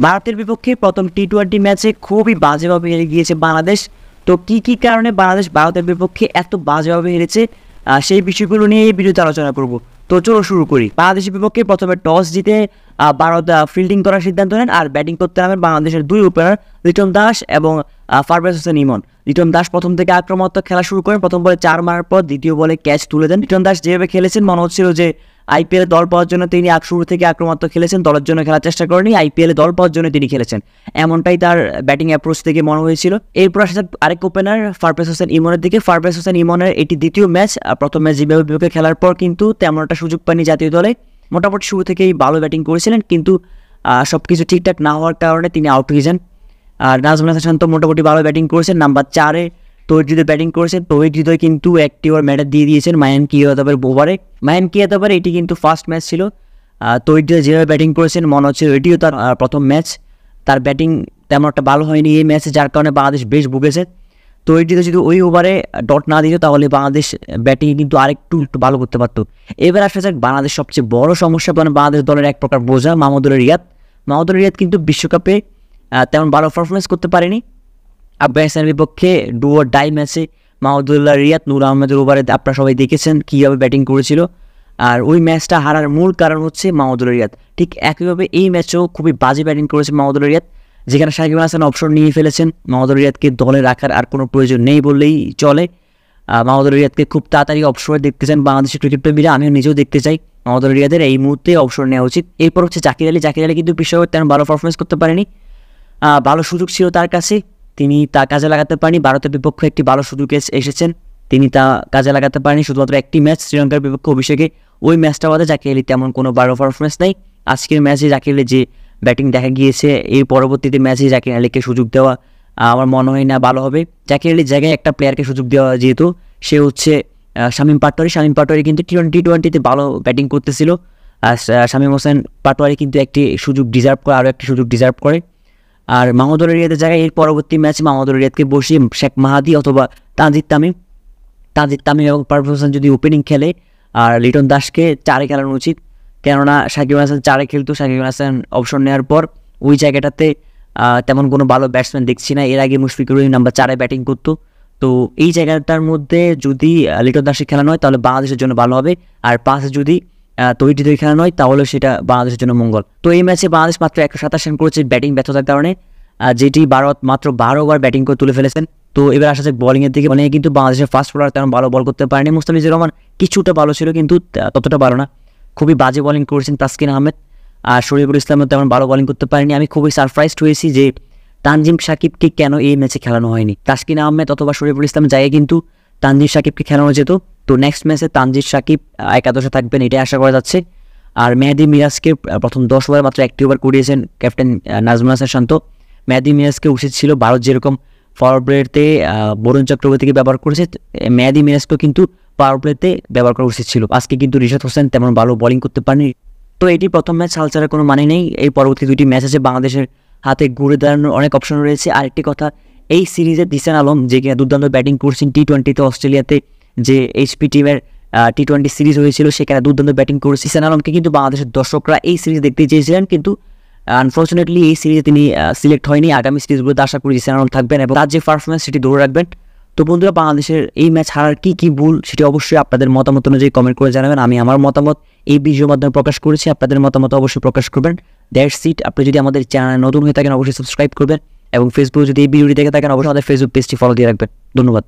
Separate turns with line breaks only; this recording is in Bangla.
ভারতের বিপক্ষে প্রথম টি-20 ম্যাচে খুবই বাজেভাবে হেরে গিয়েছে বাংলাদেশ। তো কী কারণে বাংলাদেশ ভারতের বিপক্ষে এত বাজেভাবে হেরেছে সেই বিষয়গুলো নিয়ে এই ভিডিওতে আলোচনা করব। তো চলো শুরু করি। বাংলাদেশের বিপক্ষে প্রথমে টস জিতে ভারত ফিল্ডিং করার সিদ্ধান্ত নেন আর ব্যাটিং করতে নামেন বাংলাদেশের দুই ওপেনার লিটন দাস এবং পারভেজ হোসেন ইমন। লিটন দাস প্রথম থেকে আক্রমণাত্মক খেলা শুরু করেন, প্রথম বলে 4 মারার পর দ্বিতীয় বলে ক্যাচ তুলে দেন। লিটন দাস যেভাবে খেলেছেন মনে হচ্ছিল যে আইপিএলে দল পাওয়ার জন্য তিনি শুরু থেকে আক্রমণাত্মক খেলেছেন, দলের জন্য খেলার চেষ্টা করেনি, আইপিএলে দল পাওয়ার জন্য তিনি খেলেছেন, এমনটাই তার ব্যাটিং অ্যাপ্রোচ থেকে মনে হয়েছিল। এরপর আসে আরেক ওপেনার পারভেজ হোসেন ইমনের দিকে। পারভেজ হোসেন ইমনের এটি দ্বিতীয় ম্যাচ। প্রথম ম্যাচ জিম্বাবুয়ের বিপক্ষে খেলার পর কিন্তু তেমন একটা সুযোগ পায়নি জাতীয় দলে। মোটামুটি শুরু থেকেই ভালো ব্যাটিং করেছিলেন, কিন্তু সব কিছু ঠিকঠাক না হওয়ার কারণে তিনি আউট হয়ে যান। আর নাজমুল হাসান শান্ত মোটামুটি ভালো ব্যাটিং করেছেন। নাম্বার 4-এ তৌহিদ হৃদয় ব্যাটিং করেছেন। তৌহিদ হৃদয় কিন্তু একটি ওভার ম্যাটার দিয়ে দিয়েছেন মায়ানকি ইয়াদবের ওভারে। মায়ানকি ইয়াদবের এটি কিন্তু ফার্স্ট ম্যাচ ছিল। তৌহিদ হৃদয় যেভাবে ব্যাটিং করেছেন মনে হচ্ছে এটিও তার প্রথম ম্যাচ। তার ব্যাটিং তেমন একটা ভালো হয়নি এই ম্যাচে, যার কারণে বাংলাদেশ বেশ ভুগেছে। তৌহিদ হৃদয় যদি ওই ওভারে ডট না দিত তাহলে বাংলাদেশ ব্যাটিংয়ে কিন্তু আরেকটু ভালো করতে পারত। এবার আসা যাক বাংলাদেশ সবচেয়ে বড় সমস্যা, মানে বাংলাদেশ দলের এক প্রকার বোঝা মাহমুদুল রিয়াদ। মাহমুদুল রিয়াদ কিন্তু বিশ্বকাপে তেমন ভালো পারফরমেন্স করতে পারেনি। আফগানিস্তানের বিপক্ষে ডু অর ডাই ম্যাচে মাহমুদুল্লাহ রিয়াদ নূর আহমেদের ওভারে আপনারা সবাই দেখেছেন কীভাবে ব্যাটিং করেছিল। আর ওই ম্যাচটা হারার মূল কারণ হচ্ছে মাহমুদুল্লাহ রিয়াদ। ঠিক একইভাবে এই ম্যাচেও খুবই বাজে ব্যাটিং করেছে মাহমুদুল্লাহ রিয়াদ, যেখানে সাকিব আল হাসান অবসর নিয়ে ফেলেছেন। মাহমুদুল্লাহ রিয়াদকে দলে রাখার আর কোনো প্রয়োজন নেই বললেই চলে। মাহমুদুল্লাহ রিয়াদকে খুব তাড়াতাড়ি অবসরে দেখতে চান বাংলাদেশের ক্রিকেট প্রেমীরা, আমিও নিজেও দেখতে চাই। মাহমুদুল্লাহ রিয়াদের এই মুহূর্তে অবসর নেওয়া উচিত। এরপর হচ্ছে জাকির আলী। জাকির আলী কিন্তু বিশ্বকাপে তেমন ভালো পারফরমেন্স করতে পারেনি। ভালো সুযোগ ছিল তার কাছে, তিনি তা কাজে লাগাতে পারেনি। ভারতের বিপক্ষে একটি ভালো সুযোগ এসেছেন, তিনি তা কাজে লাগাতে পারেনি। শুধুমাত্র একটি ম্যাচ শ্রীলঙ্কার বিপক্ষে অভিষেকে, ওই ম্যাচটা বাদে জাকির আলী তেমন কোনো ভালো পারফরমেন্স নেই। আজকের ম্যাচে জাকির আলী যে ব্যাটিং দেখা গিয়েছে, এর পরবর্তীতে ম্যাচে জাকির আলীকে সুযোগ দেওয়া আমার মনে হয় না ভালো হবে। জাকির আলীর জায়গায় একটা প্লেয়ারকে সুযোগ দেওয়া, যেহেতু সে হচ্ছে শামীম পাটোয়ারি। শামীম পাটোয়ারি কিন্তু টি-20তে ভালো ব্যাটিং করতেছিল। শামীম হোসেন পাটোয়ারি কিন্তু একটি সুযোগ ডিজার্ভ করে, আরও একটি সুযোগ ডিজার্ভ করে। আর মাহমুদুল্লাহ রিয়াদের জায়গায় এর পরবর্তী ম্যাচে মাহমুদুল্লাহ রিয়াদকে বসিয়ে শেখ মাহাদি অথবা তানজিদ তামিম এবং পারভেজ হোসেন যদি ওপেনিং খেলে, আর লিটন দাসকে 4-এ খেলানো উচিত। কেননা সাকিব আল হাসান 4-এ খেলতো, সাকিব আল হাসান অবসর নেওয়ার পর ওই জায়গাটাতে তেমন কোনো ভালো ব্যাটসম্যান দেখছি না। এর আগে মুশফিকুর রহিম নাম্বার 4-এ ব্যাটিং করতো। তো এই জায়গাটার মধ্যে যদি লিটন দাসকে খেলানো হয় তাহলে বাংলাদেশের জন্য ভালো হবে। আর পাশে যদি তৌহিদ হৃদয় খেলানো হয় তাহলে সেটা বাংলাদেশের জন্য মঙ্গল। তো এই ম্যাচে বাংলাদেশ মাত্র 127 রান করেছে ব্যাটিং ব্যর্থতার কারণে, যেটি ভারত মাত্র 12 ওভার ব্যাটিং করে তুলে ফেলেছেন। তো এবার আসা যাক বোলিংয়ের দিকে। বলিংয়ে কিন্তু বাংলাদেশের ফাস্ট বোলার তেমন ভালো বল করতে পারেনি। মুস্তাফিজুর রহমান কিছুটা ভালো ছিল, কিন্তু ততটা ভালো না। খুবই বাজে বোলিং করেছেন তাসকিন আহমেদ। আর শরীফুল ইসলামও তেমন ভালো বোলিং করতে পারেনি। আমি খুবই সারপ্রাইজড হয়েছি যে তানজিম সাকিবকে কেন এই ম্যাচে খেলানো হয়নি। তাসকিন আহমেদ অথবা শরীফুল ইসলামের জায়গায় কিন্তু তানজিম সাকিবকে খেলানো যেত। তো নেক্সট ম্যাচে তানজিম সাকিব একাদশে থাকবেন এটাই আশা করা যাচ্ছে। আর মেহেদী মিরাজকে প্রথম 10 ওভারে মাত্র একটি ওভার করিয়েছেন ক্যাপ্টেন নাজমুল হাসান শান্ত। মেহেদী মিরাজকে উচিত ছিল ভারত যেরকম পাওয়ার প্লেতে বরুণ চক্রবর্তীকে ব্যবহার করেছে, মেহেদী মিরাজকেও কিন্তু পাওয়ার প্লেতে ব্যবহার করা উচিত ছিল। আজকে কিন্তু রিশাদ হোসেন তেমন ভালো বোলিং করতে পারেনি। তো এটি প্রথম ম্যাচ, হাল ছাড়ার কোনো মানে নেই। এই পরবর্তী 2টি ম্যাচ আছে, বাংলাদেশের হাতে ঘুরে দাঁড়ানোর অনেক অপশন রয়েছে। আরেকটি কথা, এই সিরিজে দিসান আলম যে কিনা দুর্দান্ত ব্যাটিং করছেন, টি-20তে অস্ট্রেলিয়াতে যে এইচপি টিমের টি-20 সিরিজ হয়েছিল সেখানে দুর্দান্ত ব্যাটিং করেছে। দিসান আলমকে কিন্তু বাংলাদেশের দর্শকরা এই সিরিজ দেখতে চেয়েছিলেন, কিন্তু আনফর্চুনেটলি এই সিরিজে তিনি সিলেক্ট হয়নি। আগামী সিরিজগুলোতে আশা করি দিসান আলম থাকবেন এবং তার যে পারফরমেন্স সেটি ধরে রাখবেন। তো বন্ধুরা, বাংলাদেশের এই ম্যাচ হারার কী ভুল সেটি অবশ্যই আপনাদের মতামত অনুযায়ী কমেন্ট করে জানাবেন। আমি আমার মতামত এই ভিডিওর মাধ্যমে প্রকাশ করেছি, আপনাদের মতামত অবশ্যই প্রকাশ করবেন। That's it. আপনি যদি আমাদের চ্যানেলে নতুন হয়ে থাকেন অবশ্যই সাবস্ক্রাইব করবেন এবং ফেসবুকে যদি এই ভিডিওটি দেখে থাকেন অবশ্যই আমাদের ফেসবুক পেজটি ফলো দিয়ে রাখবেন। ধন্যবাদ।